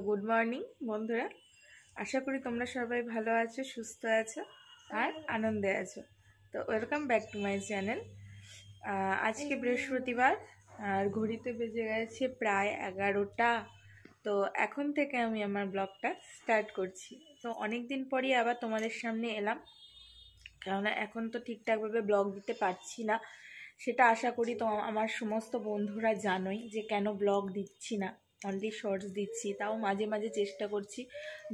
Good morning বন্ধুরা, আশা করি তোমরা সবাই ভালো আছো, সুস্থ আছো আর আনন্দে আছো। তো welcome back to my channel. আজকে বৃহস্পতিবার আর ঘড়িতে বেজে গেছে প্রায় 11টা। তো এখন থেকে আমি আমার ব্লগটা স্টার্ট করছি। তো অনেক দিন পরই আবার তোমাদের সামনে এলাম, কেননা এখন তো ঠিকঠাকভাবে ব্লগ দিতে পারছি না। সেটা আশা করি তো আমার সমস্ত বন্ধুরা জানোই যে কেন ব্লগ দিচ্ছি না, অনলি শর্টস দিচ্ছি। তাও মাঝে মাঝে চেষ্টা করছি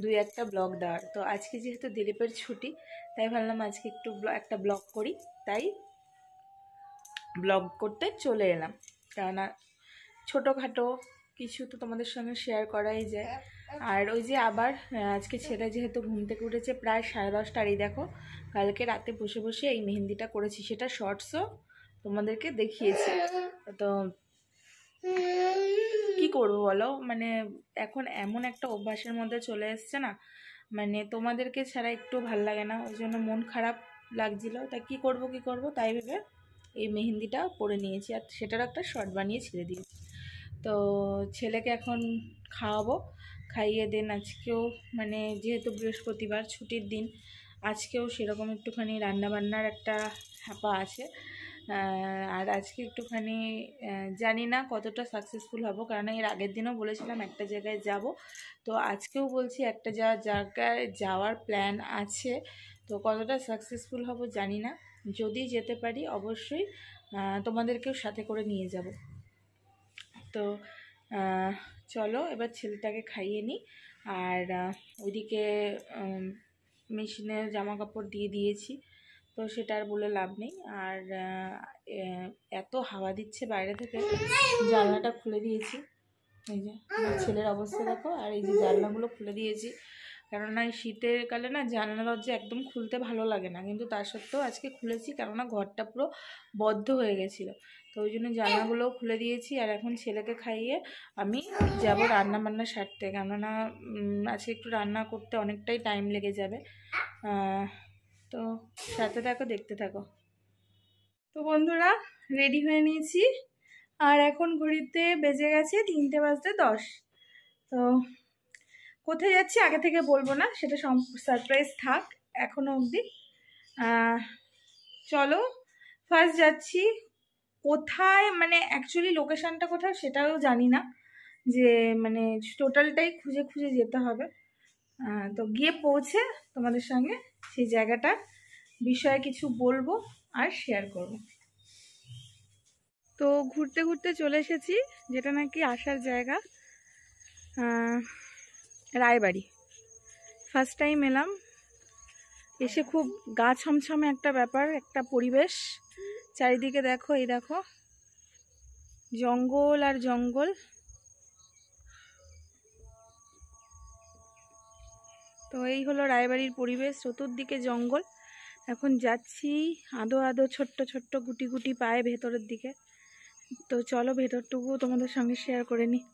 দুই একটা ব্লগ দেওয়ার। তো আজকে যেহেতু দিলীপের ছুটি, তাই ভাবলাম আজকে একটু একটা ব্লগ করি, তাই ব্লগ করতে চলে এলাম। কেননা ছোটোখাটো কিছু তো তোমাদের সঙ্গে শেয়ার করাই যায়। আর ওই যে আবার আজকে ছেলে যেহেতু ঘুম থেকে উঠেছে প্রায় 10:30, এই দেখো কালকে রাতে বসে বসে এই মেহেন্দিটা করেছি, সেটা শর্টসও তোমাদেরকে দেখিয়েছি। তো কি করবো বলো, মানে এখন এমন একটা অভ্যাসের মধ্যে চলে এসছে না, মানে তোমাদেরকে ছাড়া একটু ভাল লাগে না, ওই জন্য মন খারাপ লাগছিল। তাই কি করব তাই ভেবে এই মেহেন্দিটা পরে নিয়েছি, আর সেটার একটা শর্ট বানিয়ে ছেড়ে দিয়েছি। তো ছেলেকে এখন খাওয়াবো, খাইয়ে দেন আজকেও মানে যেহেতু বৃহস্পতিবার ছুটির দিন, আজকেও সেরকম একটুখানি রান্নাবান্নার একটা হ্যাপা আছে। আর আজকে একটুখানি জানি না কতটা সাকসেসফুল হব, কারণ এর আগের দিনও বলেছিলাম একটা জায়গায় যাব। তো আজকেও বলছি একটা জায়গায় যাওয়ার প্ল্যান আছে। তো কতটা সাকসেসফুল হব জানি না, যদি যেতে পারি অবশ্যই তোমাদেরকেও সাথে করে নিয়ে যাব। তো চলো এবার ছেলেটাকে খাইয়ে নিই। আর ওইদিকে মেশিনে জামা কাপড় দিয়ে দিয়েছি, তো সেটা আর বলে লাভ নেই। আর এত হাওয়া দিচ্ছে বাইরে থেকে, জানলাটা খুলে দিয়েছি। এই যে আমার ছেলের অবস্থা দেখো, আর এই যে জানলাগুলো খুলে দিয়েছি, কেননা এই শীতের কালে না জানলা দরজা একদম খুলতে ভালো লাগে না, কিন্তু তার সত্ত্বেও আজকে খুলেছি, কেননা ঘরটা পুরো বদ্ধ হয়ে গেছিলো। তো ওই জন্য জানলাগুলোও খুলে দিয়েছি। আর এখন ছেলেকে খাইয়ে আমি যাব রান্না বান্না সারতে, কেননা আজকে একটু রান্না করতে অনেকটাই টাইম লেগে যাবে। তো সাথে থাকো, দেখতে থাকো। তো বন্ধুরা, রেডি হয়ে নিয়েছি, আর এখন ঘড়িতে বেজে গেছে 3:10। তো কোথায় যাচ্ছি আগে থেকে বলবো না, সেটা সারপ্রাইজ থাক এখনো অবধি। চলো ফার্স্ট যাচ্ছি কোথায়, মানে অ্যাকচুয়ালি লোকেশানটা কোথায় সেটাও জানি না, যে মানে টোটালটাই খুঁজে খুঁজে যেতে হবে। তো গিয়ে পৌঁছে তোমাদের সঙ্গে সেই জায়গাটার বিষয়ে কিছু বলবো আর শেয়ার করব। তো ঘুরতে ঘুরতে চলে এসেছি যেটা নাকি আসার জায়গা, রায়বাড়ি। ফার্স্ট টাইম এলাম, এসে খুব গা ছমছমে একটা ব্যাপার, একটা পরিবেশ। চারিদিকে দেখো, এই দেখো জঙ্গল আর জঙ্গল। তো এই হলো রায়বাড়ির পরিবেশ, চতুর্দিকে জঙ্গল। এখন যাচ্ছি আদো আদো ছোট্ট ছোট্ট গুটি গুটি পায়ে ভেতরের দিকে। তো চলো ভেতরটুকু তোমাদের সঙ্গে শেয়ার করে নিই।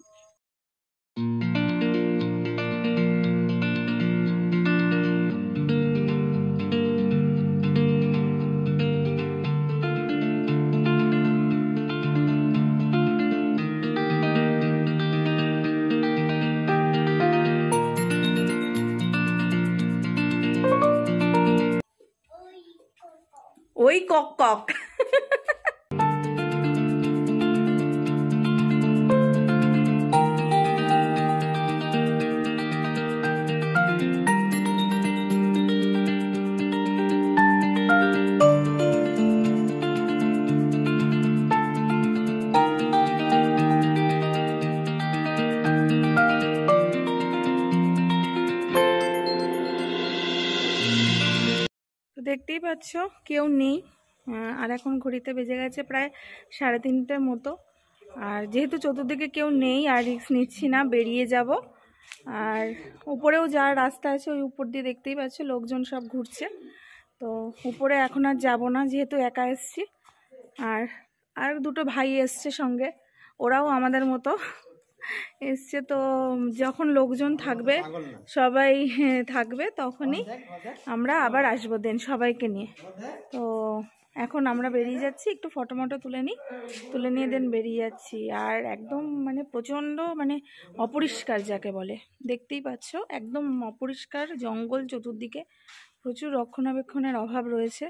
ওই কক কক। দেখতেই পাচ্ছ কেউ নেই, আর এখন ঘড়িতে বেজে গেছে প্রায় 3:30টার মতো। আর যেহেতু চতুর্দিকে কেউ নেই আর রিস্ক নিচ্ছি না, বেরিয়ে যাব। আর উপরেও যাওয়ার রাস্তা আছে, ওই উপর দিয়ে দেখতেই পাচ্ছ লোকজন সব ঘুরছে। তো উপরে এখন আর যাব না, যেহেতু একা এসছি। আর দুটো ভাই এসছে সঙ্গে, ওরাও আমাদের মতো এসছে। তো যখন লোকজন থাকবে, সবাই থাকবে, তখনই আমরা আবার আসবো দেন সবাইকে নিয়ে। তো এখন আমরা বেরিয়ে যাচ্ছি, একটু ফটো মটো তুলে নিয়ে দেন বেরিয়ে যাচ্ছি। আর একদম মানে প্রচণ্ড মানে অপরিষ্কার যাকে বলে, দেখতেই পাচ্ছ একদম অপরিষ্কার, জঙ্গল চতুর্দিকে, প্রচুর রক্ষণাবেক্ষণের অভাব রয়েছে।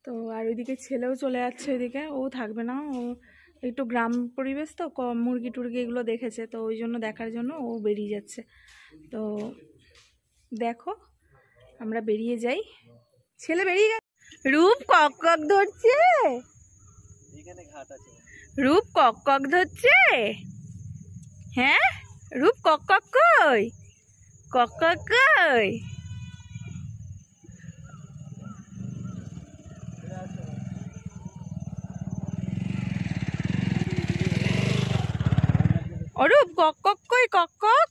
তো আর ওইদিকে ছেলেও চলে যাচ্ছে, ওইদিকে ও থাকবে না, ও একটু গ্রাম পরিবেশ তো, মুরগি টুরগি এগুলো দেখেছে, তো ওই জন্য দেখার জন্য ও বেরিয়ে যাচ্ছে। তো দেখো আমরা বেরিয়ে যাই, ছেলে বেরিয়ে গেছে। রূপ কক কক ধরছে, রূপ কক কক ধরছে। হ্যাঁ রূপ কক কক কই, কক কক কই। অরূপ কক কক কই, কক কক।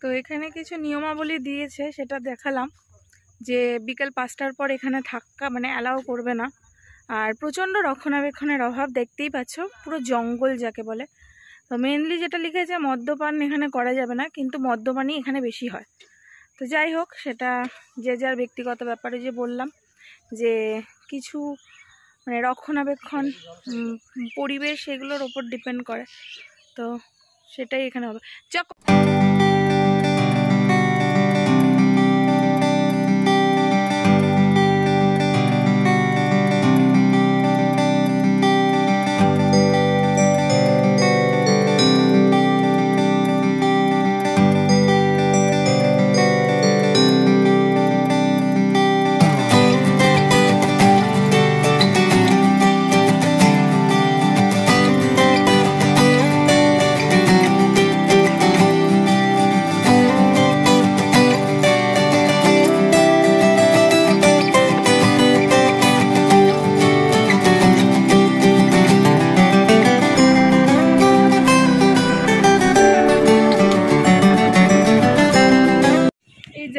তো এখানে কিছু নিয়মাবলী দিয়েছে, সেটা দেখালাম, যে বিকেল 5টার পর এখানে থাকা মানে অ্যালাউ করবে না। আর প্রচণ্ড রক্ষণাবেক্ষণের অভাব, দেখতেই পাচ্ছ পুরো জঙ্গল যাকে বলে। তো মেনলি যেটা লিখেছে মদ্যপান এখানে করা যাবে না, কিন্তু মদ্যপানই এখানে বেশি হয়। তো যাই হোক, সেটা যে যার ব্যক্তিগত ব্যাপারে, যে বললাম যে কিছু মানে রক্ষণাবেক্ষণ, পরিবেশ, এগুলোর ওপর ডিপেন্ড করে। তো সেটাই এখানে হবে।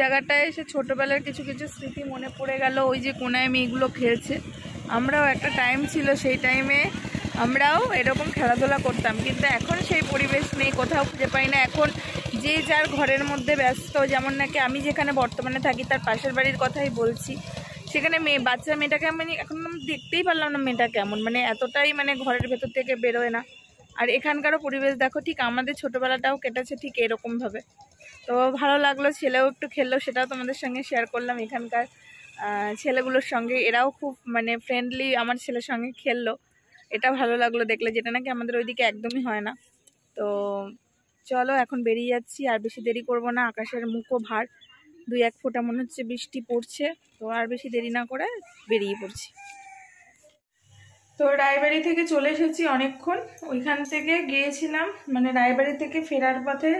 জায়গাটায় এসে ছোটবেলার কিছু কিছু স্মৃতি মনে পড়ে গেল। ওই যে কোনায় মেয়েগুলো খেলছে, আমরাও একটা টাইম ছিল, সেই টাইমে আমরাও এরকম খেলাধুলা করতাম, কিন্তু এখন সেই পরিবেশ নেই, কোথাও খুঁজে পাই না। এখন যে যার ঘরের মধ্যে ব্যস্ত। যেমন নাকি আমি যেখানে বর্তমানে থাকি তার পাশের বাড়ির কথাই বলছি, সেখানে বাচ্চা মেয়েটাকে আমি এখন দেখতেই পারলাম না, মেয়েটা কেমন মানে এতটাই মানে ঘরের ভেতর থেকে বেরোয় না। আর এখানকারও পরিবেশ দেখো, ঠিক আমাদের ছোটোবেলাটাও কেটেছে ঠিক এরকমভাবে। তো ভালো লাগলো, ছেলেও একটু খেললো, সেটাও তোমাদের সঙ্গে শেয়ার করলাম। এখানকার ছেলেগুলোর সঙ্গে এরাও খুব মানে ফ্রেন্ডলি, আমার ছেলের সঙ্গে খেললো, এটা ভালো লাগলো দেখলে, যেটা নাকি আমাদের ওইদিকে একদমই হয় না। তো চলো এখন বেরিয়ে যাচ্ছি, আর বেশি দেরি করব না, আকাশের মুখও ভার, 2-1 ফোঁটা মনে হচ্ছে বৃষ্টি পড়ছে। তো আর বেশি দেরি না করে বেরিয়ে পড়ছি। তো রায়বাড়ি থেকে চলে এসেছি অনেকক্ষণ, ওইখান থেকে গিয়েছিলাম মানে রায়বাড়ি থেকে ফেরার পথে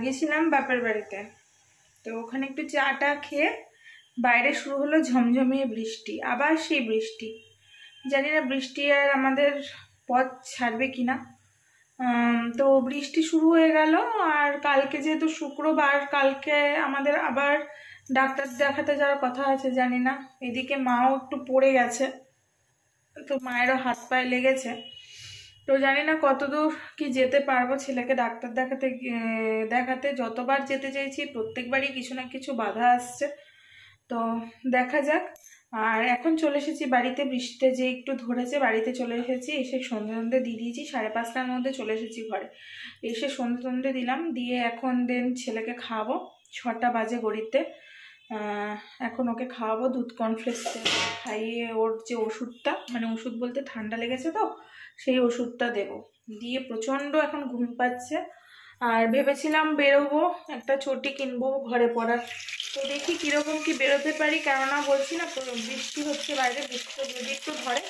গেছিলাম বাপের বাড়িতে। তো ওখানে একটু চাটা খেয়ে বাইরে শুরু হলো ঝমঝমিয়ে বৃষ্টি, আবার সেই বৃষ্টি। জানি না বৃষ্টি আর আমাদের পথ ছাড়বে কিনা। তো বৃষ্টি শুরু হয়ে গেল। আর কালকে যেহেতু শুক্রবার, কালকে আমাদের আবার ডাক্তার দেখাতে যাওয়ার কথা আছে, জানি না। এদিকে মাও একটু পড়ে গেছে, তো মায়েরও হাত পায়ে লেগেছে। তো জানি না কতদূর কি যেতে পারবো ছেলেকে ডাক্তার দেখাতে। যতবার যেতে চাইছি প্রত্যেকবারই কিছু না কিছু বাধা আসছে, তো দেখা যাক। আর এখন চলে এসেছি বাড়িতে, বৃষ্টিতে যে একটু ধরেছে, বাড়িতে চলে এসেছি। এসে সন্ধে দিয়ে দিয়েছি, 5:30টার মধ্যে চলে এসেছি ঘরে। এসে সন্ধে দিলাম, দিয়ে এখন দেন ছেলেকে খাওয়াবো, 6টা বাজে গড়িতে। এখন ওকে খাওয়াবো দুধ কর্নফ্লেক্স খাইয়ে, ওর যে ওষুধটা মানে ওষুধ বলতে ঠান্ডা লেগেছে তো, সেই ওষুধটা দেব, দিয়ে প্রচণ্ড এখন ঘুম পাচ্ছে। আর ভেবেছিলাম বেরোবো, একটা চটি কিনবো ঘরে পরার। তো দেখি কীরকম কি বেরোতে পারি, কেননা বলছি না বৃষ্টি হচ্ছে বাইরে, বৃষ্টিটা যদি একটু ধরে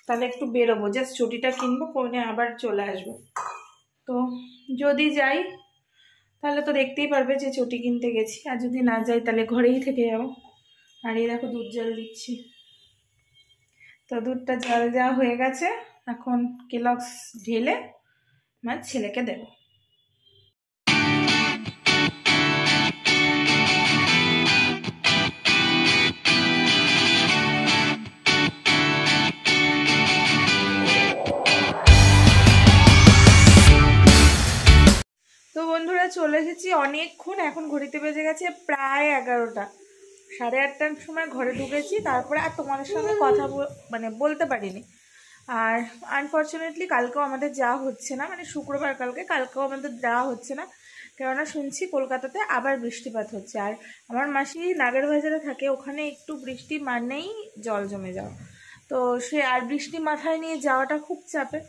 তাহলে একটু বেরোবো, জাস্ট চটিটা কিনবো, পরে আবার চলে আসবো। তো যদি যাই তাহলে তো দেখতেই পারবে যে চটি কিনতে গেছি, আর যদি না যাই তাহলে ঘরেই থেকে যাবো। আর এই দেখো দুধ জাল দিচ্ছি। তো দুধটা জাল দেওয়া হয়ে গেছে, এখন কেলগস ঢেলে আমার ছেলেকে দেবো। চলে এসেছি অনেকক্ষণ, এখন ঘড়িতে বেজে গেছে প্রায় 11টা। 8:30টার সময় ঘরে ঢুকেছি, তারপরে আর তোমাদের সঙ্গে কথা মানে বলতে পারিনি। আর আনফর্চুনেটলি কালকেও আমাদের যাওয়া হচ্ছে না, মানে শুক্রবার কালকেও আমাদের যাওয়া হচ্ছে না, কেননা শুনছি কলকাতাতে আবার বৃষ্টিপাত হচ্ছে। আর আমার মাসি নাগেরবাজারে থাকে, ওখানে একটু বৃষ্টি মানেই জল জমে যাওয়া, তো সে আর বৃষ্টি মাথায় নিয়ে যাওয়াটা খুব চাপে।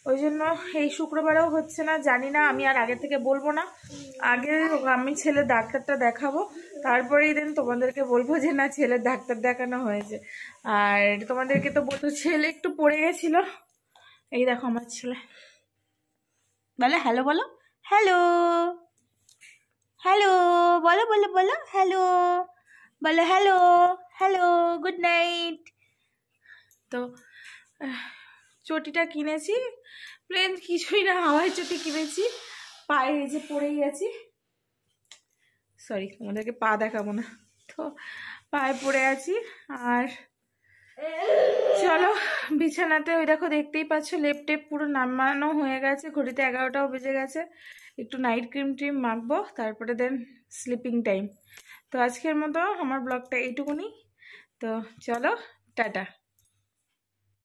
ওই জন্য এই শুক্রবারেও হচ্ছে না। জানি না, আমি আর আগে থেকে বলবো না, আগে আমি ছেলের ডাক্তারটা দেখাবো, তারপরেই দেন তোমাদেরকে বলবো যে না ছেলের ডাক্তার দেখানো হয়েছে। আর তোমাদেরকে তো বলতো ছেলে একটু পড়ে গেছিল, এই দেখো আমার ছেলে। বলো হ্যালো, বলো হ্যালো, হ্যালো বলো, বলো বলো হ্যালো, বলো হ্যালো, হ্যালো, গুড নাইট। তো চটিটা কিনেছি, প্লেন কিছুই না, হাওয়াই চটি কিনেছি, পায়ে এই যে পরেই আছি, সরি তোমাদেরকে পা দেখাবো না, তো পায়ে পড়ে আছি। আর চলো বিছানাতে, ওই দেখো দেখতেই পাচ্ছ লেপ টেপ পুরো নামানো হয়ে গেছে, ঘড়িতে 11টাও বেজে গেছে। একটু নাইট ক্রিম ট্রিম মাখবো, তারপরে দেন স্লিপিং টাইম। তো আজকের মতো আমার ব্লগটা এইটুকুনি, তো চলো টাটা।